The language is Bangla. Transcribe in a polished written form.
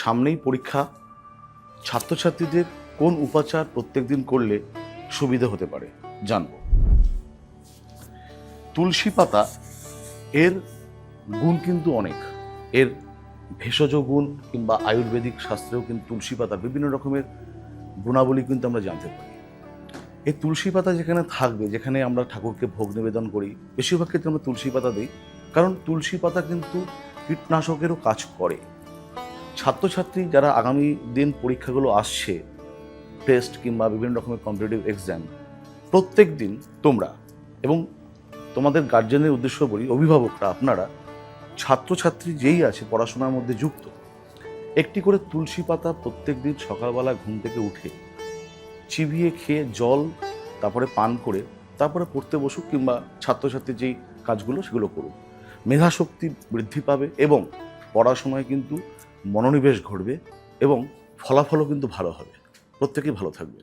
সামনেই পরীক্ষা, ছাত্রছাত্রীদের কোন উপাচার প্রত্যেক দিন করলে সুবিধা হতে পারে জানব। তুলসী পাতা এর গুণ কিন্তু অনেক। এর ভেষজ গুণ কিংবা আয়ুর্বেদিক শাস্ত্রেও কিন্তু তুলসী পাতার বিভিন্ন রকমের গুণাবলী কিন্তু আমরা জানতে পারি। এই তুলসী পাতা যেখানে থাকবে, যেখানে আমরা ঠাকুরকে ভোগ নিবেদন করি, বেশিরভাগ ক্ষেত্রে আমরা তুলসী পাতা দিই, কারণ তুলসী পাতা কিন্তু কীটনাশকেরও কাজ করে। ছাত্রছাত্রী যারা আগামী দিন পরীক্ষাগুলো আসছে, টেস্ট কিংবা বিভিন্ন রকমের কম্পিটিটিভ এক্সাম, প্রত্যেক দিন তোমরা এবং তোমাদের গার্জেনের উদ্দেশ্য বলি, অভিভাবকরা আপনারা ছাত্রছাত্রী যেই আছে পড়াশোনার মধ্যে যুক্ত, একটি করে তুলসী পাতা প্রত্যেক দিন সকালবেলা ঘুম থেকে উঠে চিবিয়ে খেয়ে জল তারপরে পান করে তারপরে পড়তে বসুক কিংবা ছাত্রছাত্রীর যেই কাজগুলো সেগুলো করুক। মেধাশক্তি বৃদ্ধি পাবে এবং পড়াশোনায় কিন্তু মনোনিবেশ ঘটবে এবং ফলাফলও কিন্তু ভালো হবে। প্রত্যেকেই ভালো থাকবে।